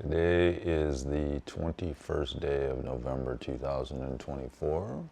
Today is the 21st day of November 2024.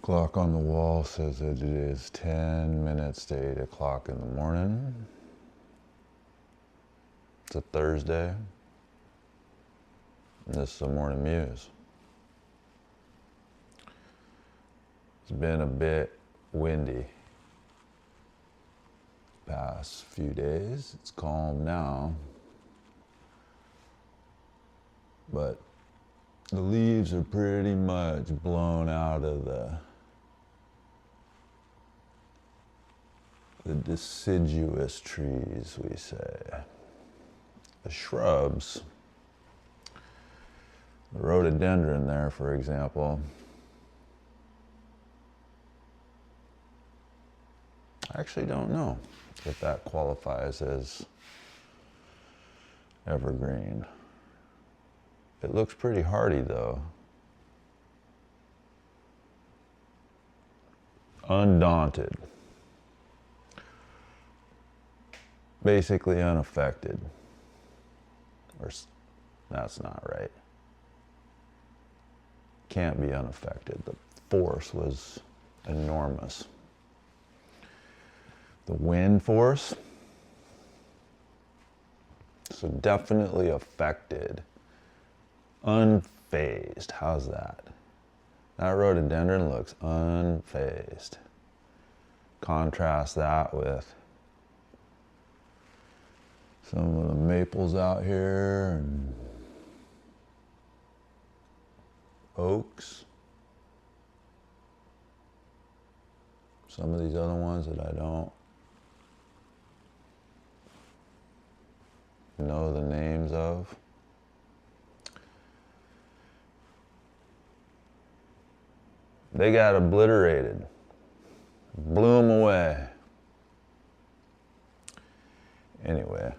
Clock on the wall says that it is 10 minutes to 8 o'clock in the morning. It's a Thursday. And this is the Morning Muse. It's been a bit windy past few days. It's calm now. But the leaves are pretty much blown out of the deciduous trees, we say. The shrubs, the rhododendron there, for example, I actually don't know if that qualifies as evergreen. It looks pretty hardy, though. Undaunted. Basically unaffected. Or that's not right. Can't be unaffected. The force was enormous. The wind force, so definitely affected. Unfazed. How's that? That rhododendron looks unfazed. Contrast that with some of the maples out here and oaks. Some of these other ones that I don't know the names of. They got obliterated, blew them away. Anyway,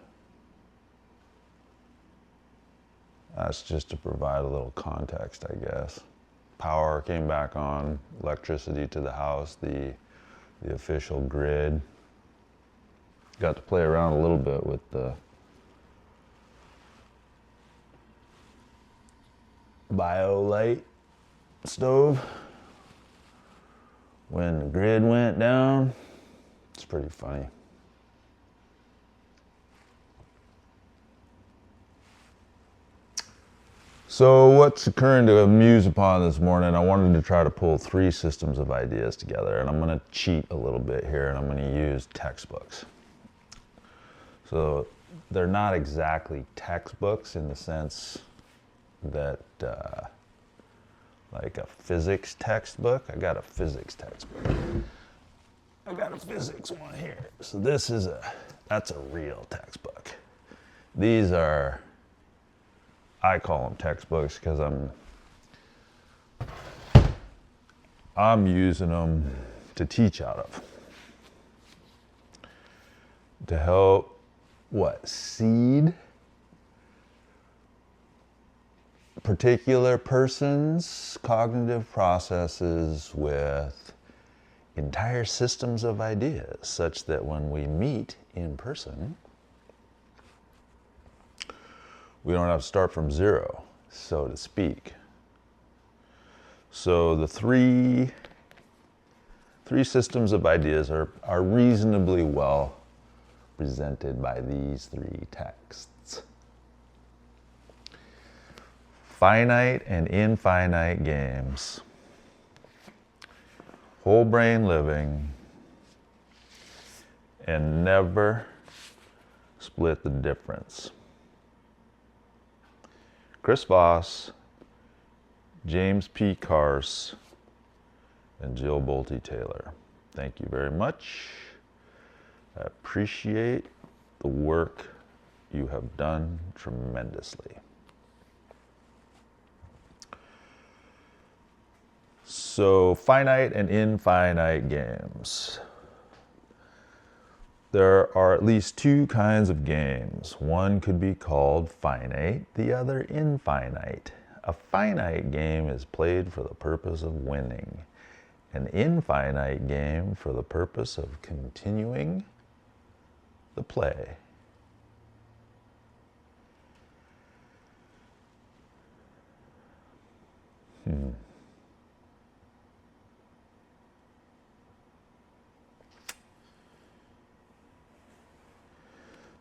that's just to provide a little context, I guess. Power came back on, electricity to the house, the official grid. Got to play around a little bit with the BioLite stove. When the grid went down, it's pretty funny. So what's occurring to muse upon this morning? I wanted to try to pull 3 systems of ideas together, and I'm going to cheat a little bit here, and I'm going to use textbooks. So they're not exactly textbooks in the sense that like a physics textbook. I got a physics textbook. I got a physics one here. So that's a real textbook. These are, I call them textbooks because I'm using them to teach out of. To help, seed particular person's cognitive processes with entire systems of ideas, such that when we meet in person, we don't have to start from zero, so to speak. So the three systems of ideas are reasonably well presented by these 3 texts. Finite and infinite games. Whole brain living. And never split the difference. Chris Voss, James P. Carse, and Jill Bolte Taylor. Thank you very much. I appreciate the work you have done tremendously. So, finite and infinite games. There are at least 2 kinds of games. One could be called finite, the other infinite. A finite game is played for the purpose of winning. An infinite game for the purpose of continuing the play.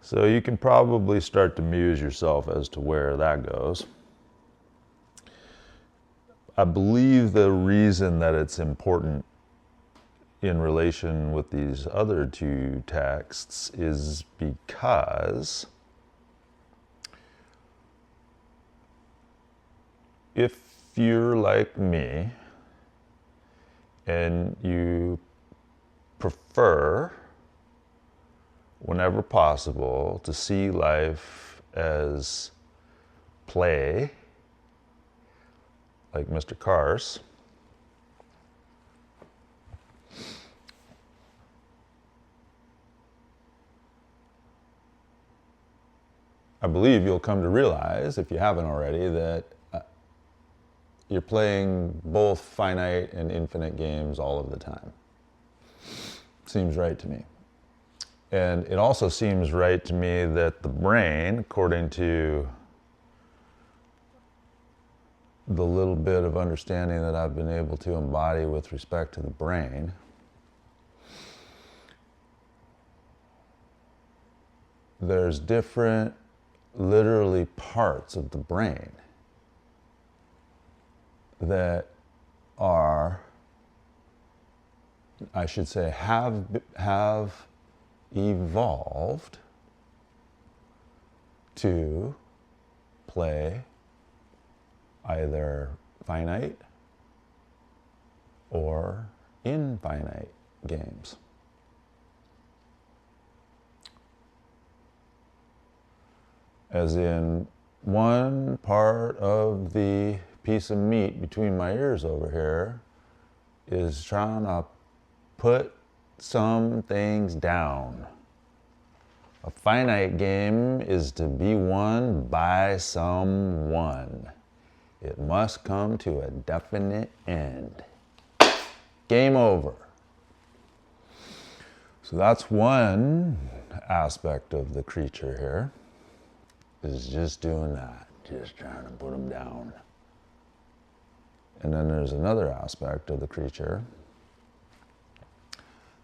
So you can probably start to muse yourself as to where that goes. I believe the reason that it's important in relation with these other two texts is because if you're like me and you prefer, whenever possible, to see life as play, like Mr. Karst, I believe you'll come to realize, if you haven't already, that you're playing both finite and infinite games all of the time. Seems right to me. And it also seems right to me that the brain, according to the little bit of understanding that I've been able to embody with respect to the brain, there's different, literally, parts of the brain that are, I should say, have evolved to play either finite or infinite games. As in, one part of the piece of meat between my ears over here is trying to put some things down. A finite game is to be won by someone. It must come to a definite end. Game over. So that's one aspect of the creature here, is just doing that, just trying to put them down. And then there's another aspect of the creature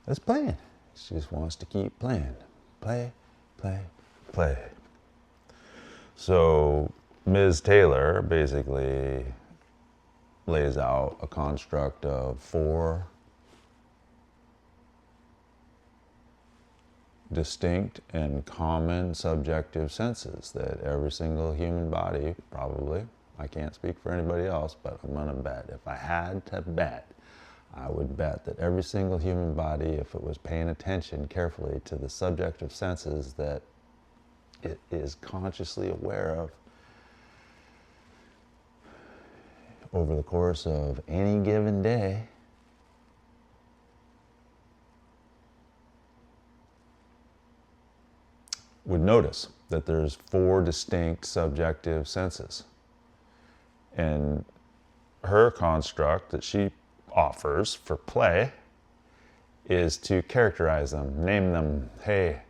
that's playing. She just wants to keep playing. Play, play, play. So Ms. Taylor basically lays out a construct of 4 distinct and common subjective senses that every single human body, probably, I can't speak for anybody else, but I'm gonna bet. If I had to bet, I would bet that every single human body, if it was paying attention carefully to the subjective senses that it is consciously aware of over the course of any given day, would notice that there's 4 distinct subjective senses. And her construct that she offers for play is to characterize them, name them. Hey,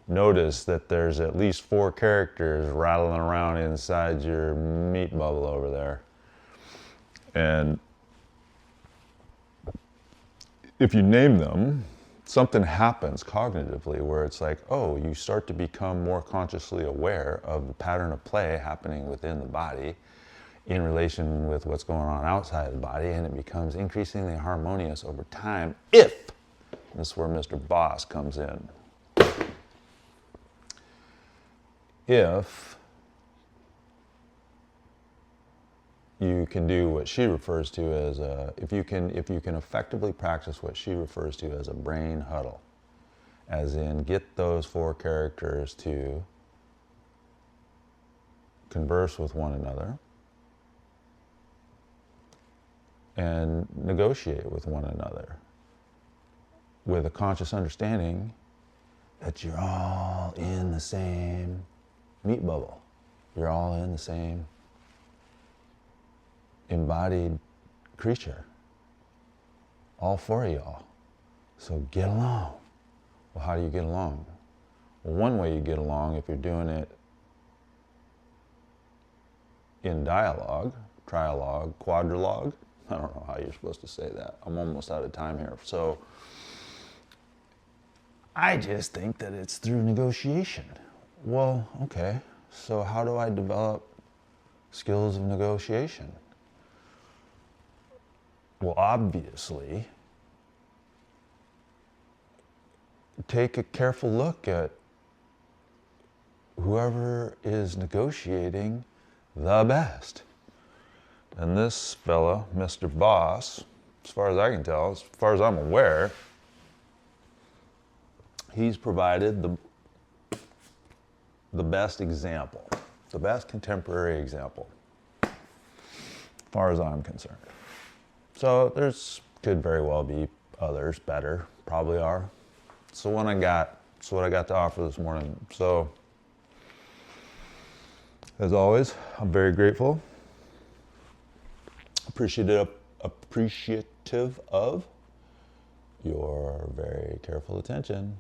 notice that there's at least 4 characters rattling around inside your meat bubble over there. And if you name them, something happens cognitively where it's like, oh, you start to become more consciously aware of the pattern of play happening within the body in relation with what's going on outside the body, and it becomes increasingly harmonious over time if, this is where Mr. Boss comes in, if you can do what she refers to as if you can effectively practice what she refers to as a brain huddle, as in get those 4 characters to converse with one another and negotiate with one another with a conscious understanding that you're all in the same meat bubble. You're all in the same embodied creature. All 4 of y'all. So get along. Well, how do you get along? Well, one way you get along, if you're doing it in dialogue, trialogue, quadralogue. I don't know how you're supposed to say that. I'm almost out of time here. So I just think that it's through negotiation. Well, okay, so how do I develop skills of negotiation? Well, obviously, take a careful look at whoever is negotiating the best. And this fella, Mr. Boss, as far as I can tell, as far as I'm aware, he's provided the best example, the best contemporary example, as far as I'm concerned. So there's could very well be others better, probably are. So what I got to offer this morning. So as always, I'm very grateful, appreciative of your very careful attention.